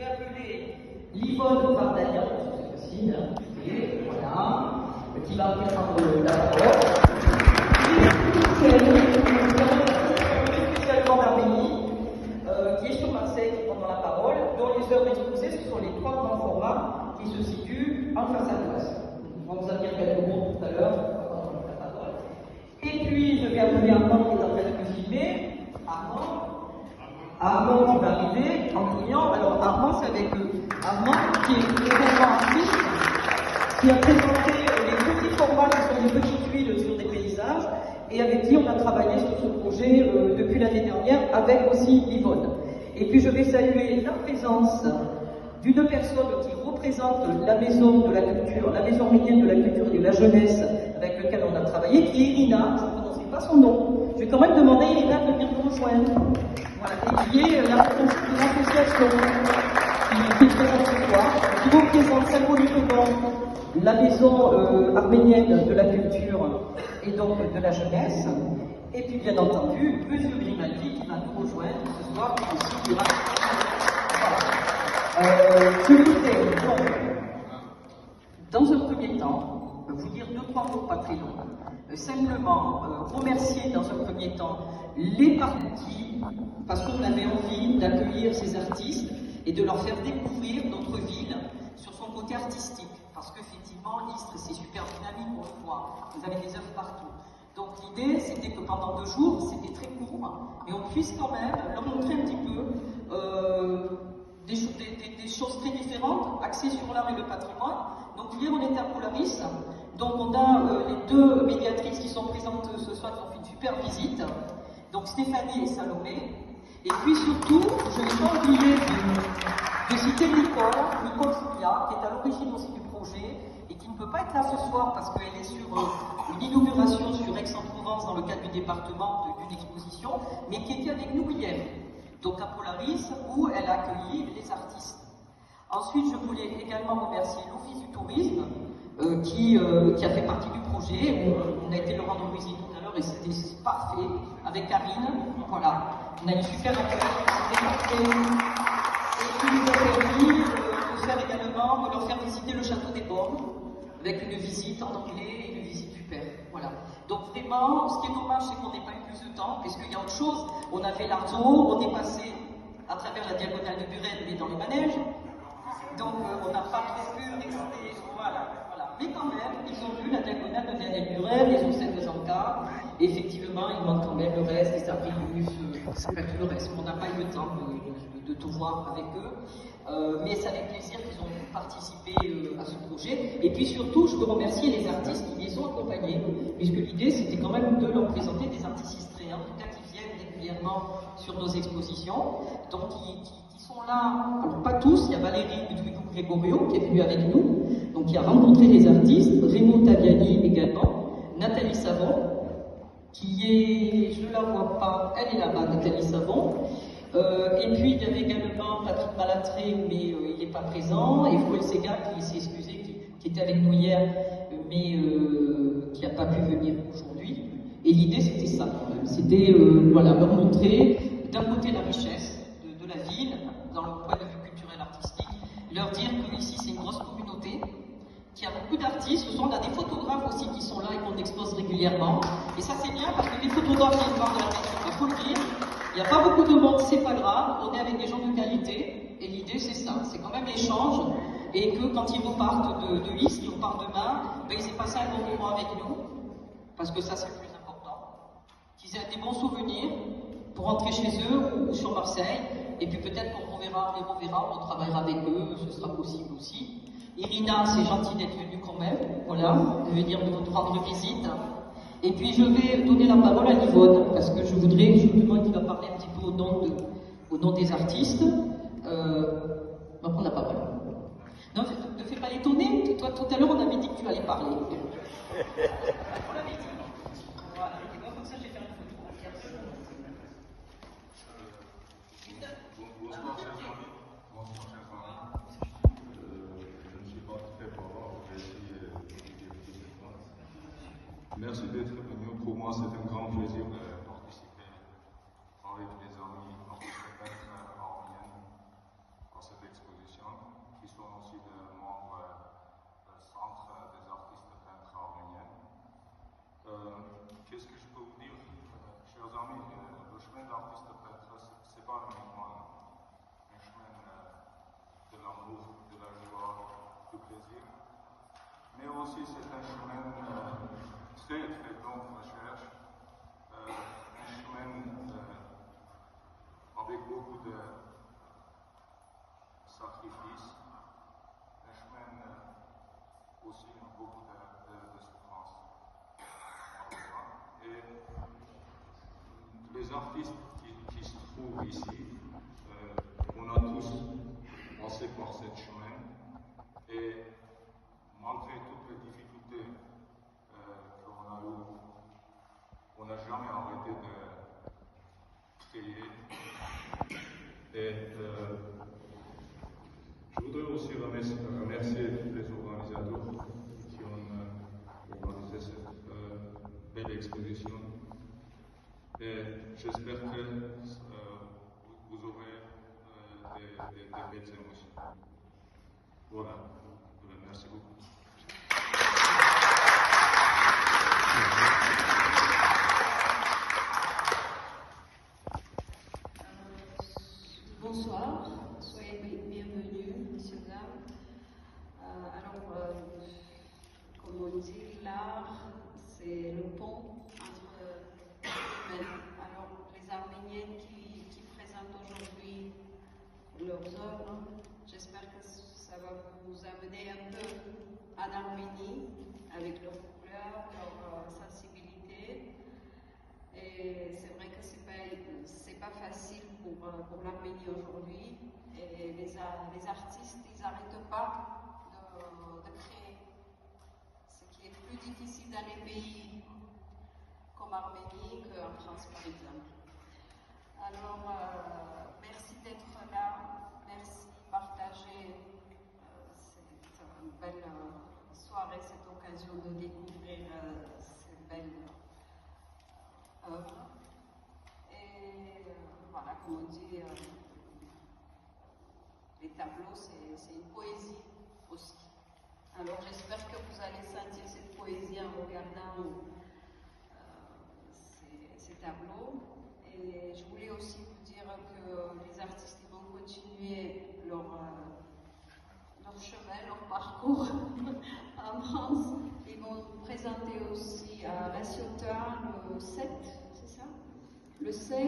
vais appeler Yvonne Vardanian, c'est facile, hein, et voilà, qui va prendre la parole. Spécialement d'Arménie, qui est sur Marseille, qui prendra la parole, dont les œuvres exposées, ce sont les 3 grands formats qui se situent en face à face. On va vous en dire quelques mots tout à l'heure, on va prendre la parole. Et puis, je vais appeler Armand qui est en train de me filmer. Armand qui va arriver en client. Alors, Armand, c'est avec Armand qui est également artiste, qui a présenté les petits formats qui sont des petites tuiles sur des paysages, et avec qui on a travaillé sur ce projet depuis l'année dernière, avec aussi Yvonne. Et puis, je vais saluer la présence d'une personne qui représente la maison de la culture, la maison arménienne de la culture et de la jeunesse, avec laquelle on a travaillé, qui est Irina. Je ne prononcerai pas son nom. Je vais quand même demander à Irina de venir nous rejoindre. Voilà, et qui est la responsable de l'association qui est présente ce soir, qui représente symboliquement la maison arménienne de la culture et donc de la jeunesse. Et puis, bien entendu, M. Grimaldi qui va nous rejoindre ce soir, qui aussi dira. Je voudrais donc, dans un premier temps, vous dire 2-3 mots pas très longs. Simplement remercier dans un premier temps les parties, parce qu'on avait envie d'accueillir ces artistes et de leur faire découvrir notre ville sur son côté artistique. Parce qu'effectivement, Istres, c'est super dynamique, on le voit. Vous avez des œuvres partout. Donc l'idée, c'était que pendant 2 jours, c'était très court, mais on puisse quand même leur montrer un petit peu des choses très différentes, axées sur l'art et le patrimoine. Donc hier, on était à Polaris. Donc on a les 2 médiatrices qui sont présentes ce soir, qui ont fait une super visite. Donc Stéphanie et Salomé. Et puis surtout, je n'ai pas oublié de citer Nicole Soulia, qui est à l'origine aussi du projet, et qui ne peut pas être là ce soir parce qu'elle est sur une inauguration sur Aix-en-Provence dans le cadre du département d'une exposition, mais qui était avec nous hier, donc à Polaris, où elle a accueilli les artistes. Ensuite, je voulais également remercier l'Office du tourisme, qui a fait partie du projet. On a été le rendre visite tout à l'heure et c'était parfait, avec Karine. Voilà, on a une super accueil, c'était parfait. Et qui nous a permis de faire également, de leur faire visiter le château des Bornes, avec une visite en anglais et une visite super. Voilà. Donc vraiment, ce qui est dommage, c'est qu'on n'ait pas eu plus de temps, parce qu'il y a autre chose. On a fait l'Arzo, on est passé à travers la diagonale de Buren, mais dans les manèges. Donc on n'a pas trop pu rester. Voilà. Mais quand même, ils ont vu la diagonale de Daniel Buren, les Océans de Zanka. Effectivement, il manque quand même le reste, les Arbibus, le reste. On n'a pas eu le temps de tout voir avec eux. Mais c'est avec plaisir qu'ils ont participé à ce projet. Et puis surtout, je veux remercier les artistes qui les ont accompagnés, puisque l'idée, c'était quand même de leur présenter des artistes istriens, en tout cas qui viennent régulièrement sur nos expositions. Donc, qui sont là, alors pas tous, il y a Valérie Ludwig-Gregorio qui est venue avec nous, donc qui a rencontré les artistes, Remo Taviani également, Nathalie Savon, qui est, je ne la vois pas, elle est là-bas, Nathalie Savon. Et puis il y avait également Patrick Malatré, mais il n'est pas présent, et Fouel Sega qui s'est excusé, qui était avec nous hier, mais qui n'a pas pu venir aujourd'hui. Et l'idée c'était ça quand même, c'était voilà, leur montrer d'un côté la richesse de la ville, dans le point de vue culturel artistique, leur dire que ici c'est une grosse communauté, qu'il y a beaucoup d'artistes, on a des photographes aussi qui sont là et qu'on expose régulièrement. Et ça c'est bien parce que les photographes viennent voir de l'Arménie, il faut le dire. Il n'y a pas beaucoup de monde, c'est pas grave, on est avec des gens de qualité. Et l'idée c'est ça, c'est quand même l'échange. Et que quand ils repartent de Istres, ils repartent demain, ben, ils aient passé un bon moment avec nous. Parce que ça c'est le plus important. Qu'ils aient des bons souvenirs pour rentrer chez eux ou sur Marseille. Et puis peut-être qu'on les reverra, on travaillera avec eux, ce sera possible aussi. Irina, c'est gentil d'être venue quand même, voilà, de venir nous rendre visite. Et puis je vais donner la parole à Yvonne, parce que je voudrais justement qu'il va parler un petit peu au nom des artistes. On va prendre la parole. Non, ne fais pas l'étonner, toi tout à l'heure on avait dit que tu allais parler. On l'avait dit. Voilà, et moi comme ça je vais faire une photo. Merci d'être venu. Pour moi, c'est un grand plaisir de participer avec les amis dans cette fête arménienne, dans cette exposition. aussi, c'est un chemin très très long de recherche, un chemin avec beaucoup de sacrifices, un chemin aussi avec beaucoup de souffrance. Et les artistes qui se trouvent ici, on a tous passé par ce chemin et malgré toutes les difficultés qu'on a eues, on n'a jamais arrêté de créer. Et je voudrais aussi remercier tous les organisateurs qui ont organisé cette belle exposition. Et j'espère que vous aurez des belles émotions. Voilà. Merci beaucoup. Bonsoir, soyez bienvenus, messieurs, dames. Comme on dit, l'art, c'est le pont entre humains. Alors, les Arméniennes qui présentent aujourd'hui leurs œuvres, j'espère que ça va vous amener un peu en Arménie, avec leurs couleurs, leur sensibilité. Et c'est vrai que c'est pas facile pour l'Arménie aujourd'hui. Et les artistes, ils n'arrêtent pas de créer. Ce qui est plus difficile dans les pays comme Arménie qu'en France, par exemple. Alors, merci d'être là. Merci de partager cette belle soirée, cette occasion de découvrir ces belles œuvres. Et voilà, comme on dit, les tableaux, c'est une poésie aussi. Alors j'espère que vous allez sentir cette poésie en regardant ces tableaux. Et je voulais aussi vous dire que les artistes vont continuer leur chemin, leur parcours en France. Ils vont présenter aussi à La Ciotat le 7, c'est ça? Le 7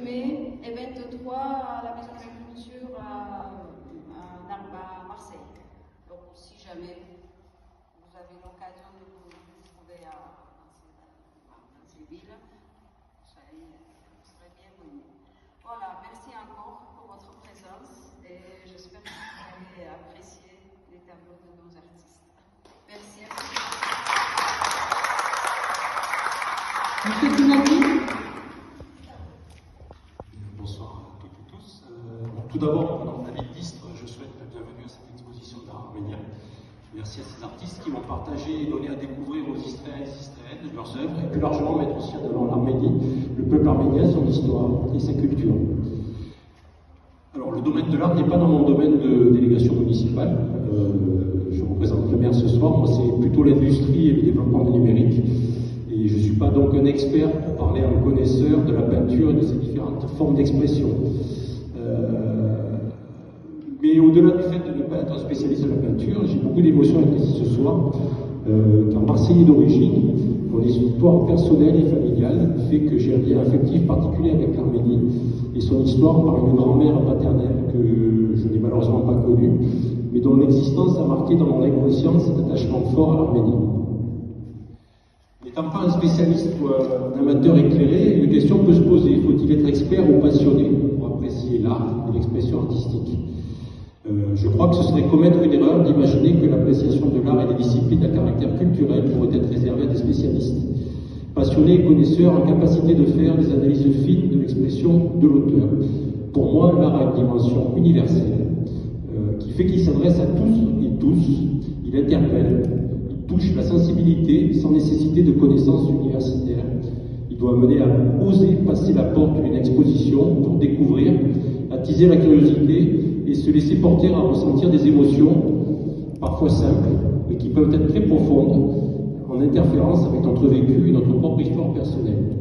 mai et 23 à la Maison de la Culture à Marseille. Donc si jamais vous avez l'occasion de vous trouver dans ces villes, vous serez bienvenus. Voilà, merci encore pour votre présence et j'espère que vous allez apprécier les tableaux de nos artistes. Merci à vous. Monsieur Tunadi. Bonsoir à toutes et tous. Tout d'abord, en nom de David Distre, je souhaite la bienvenue à cette exposition d'art arménien. Merci à ces artistes qui vont partager et donner à découvrir aux Israéliens et Israéliennes leurs œuvres et plus largement mettre aussi en avant l'Arménie, le peuple arménien, son histoire et sa culture. Alors, le domaine de l'art n'est pas dans mon domaine de délégation municipale. Je représente le maire ce soir. Moi, c'est plutôt l'industrie et le développement du numérique. Et je ne suis pas donc un expert pour parler à un connaisseur de la peinture et de ses différentes formes d'expression. Mais au-delà du fait de ne pas être un spécialiste de la peinture, j'ai beaucoup d'émotions avec ici ce soir, car Marseillais d'origine, mon histoire personnelle et familiale fait que j'ai un lien affectif particulier avec l'Arménie et son histoire par une grand-mère paternelle que je n'ai malheureusement pas connue, mais dont l'existence a marqué dans mon inconscience cet attachement fort à l'Arménie. N'étant pas un spécialiste ou un amateur éclairé, une question peut se poser. Faut-il être expert ou passionné pour apprécier l'art et l'expression artistique? Je crois que ce serait commettre une erreur d'imaginer que l'appréciation de l'art et des disciplines à caractère culturel pourrait être réservée à des spécialistes. Passionnés et connaisseurs en capacité de faire des analyses fines de l'expression de l'auteur. Pour moi, l'art a une dimension universelle qui fait qu'il s'adresse à tous et tous. Il interpelle, touche la sensibilité sans nécessité de connaissances universitaires. Il doit amener à oser passer la porte d'une exposition pour découvrir, attiser la curiosité et se laisser porter à ressentir des émotions, parfois simples, mais qui peuvent être très profondes, en interférence avec notre vécu et notre propre histoire personnelle.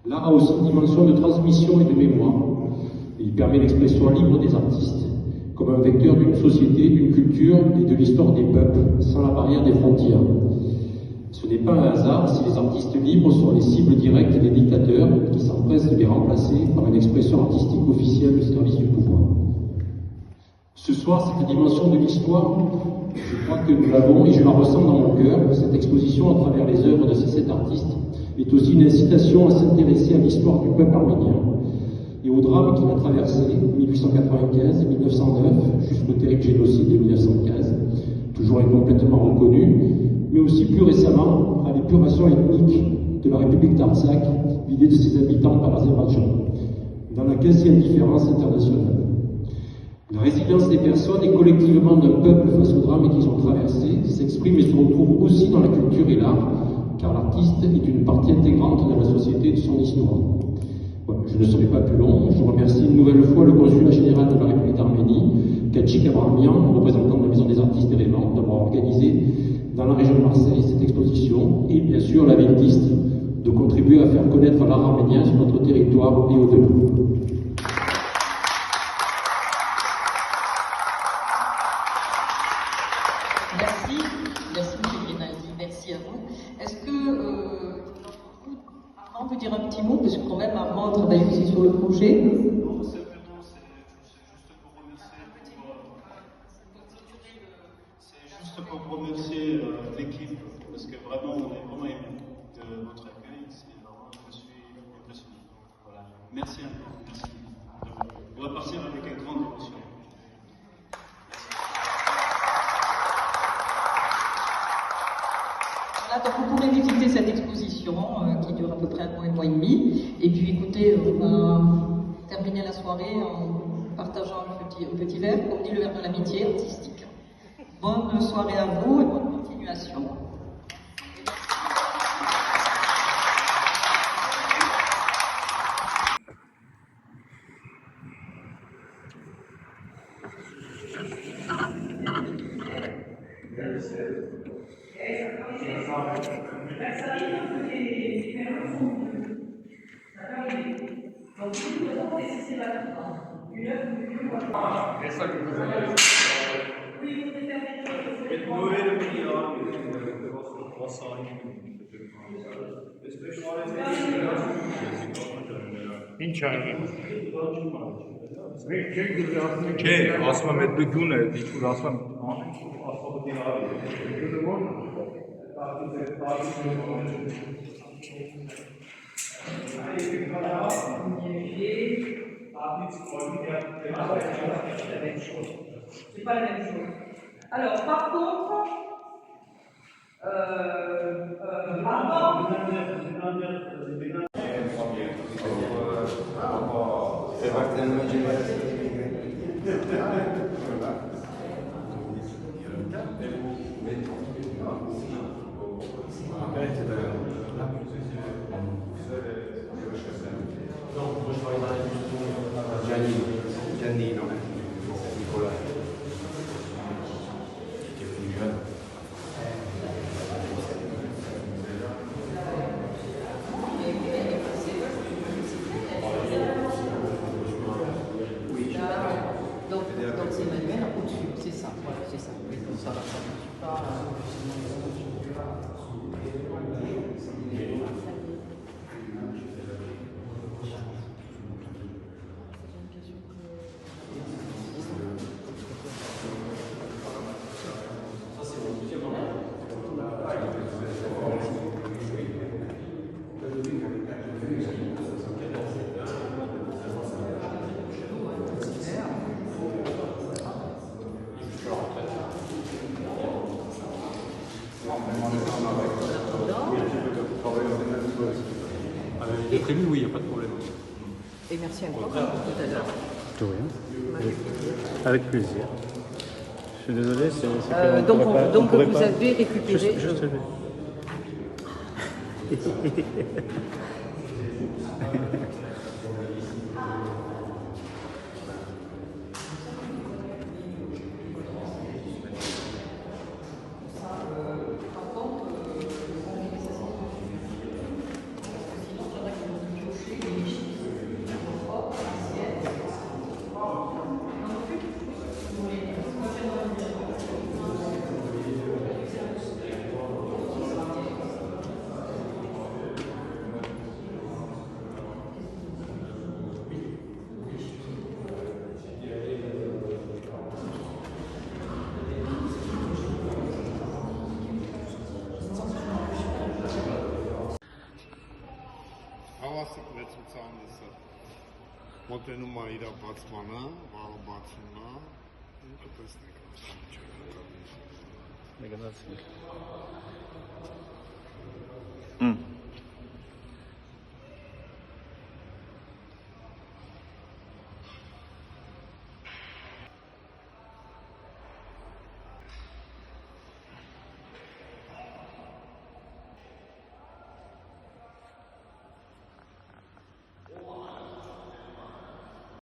L'art a aussi une dimension de transmission et de mémoire. Il permet l'expression libre des artistes, comme un vecteur d'une société, d'une culture et de l'histoire des peuples, sans la barrière des frontières. Ce n'est pas un hasard si les artistes libres sont les cibles directes des dictateurs qui s'empressent de les remplacer par une expression artistique officielle au service du pouvoir. Ce soir, cette dimension de l'histoire, je crois que nous l'avons et je la ressens dans mon cœur. Cette exposition à travers les œuvres de ces 7 artistes est aussi une incitation à s'intéresser à l'histoire du peuple arménien et au drame qu'il a traversé 1895-1909 jusqu'au terrible génocide de 1915, toujours incomplètement reconnu, mais aussi plus récemment à l'épuration ethnique de la République d'Artsakh, vidée de ses habitants par l'Azerbaïdjan, dans la quasi-indifférence internationale. La résilience des personnes et collectivement d'un peuple face au drame qu'ils ont traversé s'exprime et se retrouve aussi dans la culture et l'art, car l'artiste est une partie intégrante de la société et de son histoire. Voilà, je ne serai pas plus long. Je remercie une nouvelle fois le consulat général de la République d'Arménie, Kachik Abramian, représentant de la Maison des artistes d'Erevan, d'avoir organisé dans la région de Marseille cette exposition, et bien sûr la Véltiste de contribuer à faire connaître l'art arménien sur notre territoire et au-delà. Merci, merci M. Rinaldi, merci à vous. Est-ce que Armand veut dire un petit mot, parce que quand même Armand travaille aussi sur le projet. Non, simplement, c'est juste pour remercier l'équipe, parce que vraiment, on est vraiment ému de votre accueil. Vraiment, je suis impressionné. Voilà. Merci encore, merci. On va partir avec une grande émotion. Voilà, donc vous pourrez visiter cette exposition qui dure à peu près 1 mois et demi. Et puis écoutez, on va terminer la soirée en partageant un petit verre, comme dit le verre de l'amitié artistique. Bonne soirée à vous et bonne continuation. Չէ, ասում եմ այդ բգյուն է, դիչուր ասում C'est pas la même chose. Alors, par contre, Giannino, Nicola, qui est plus jeune. Oui, donc c'est Emmanuel au-dessus, c'est ça, voilà, c'est ça. Ça va, ça ne pas. Il est prévu, oui, il n'y a pas de problème. Et merci encore pour tout à l'heure. De rien. Avec plaisir. Je suis désolé, Donc vous avez récupéré. Juste մոտենում է իր բացմանը, վաղը բացումն է, կտեսնենք Մեգանացի։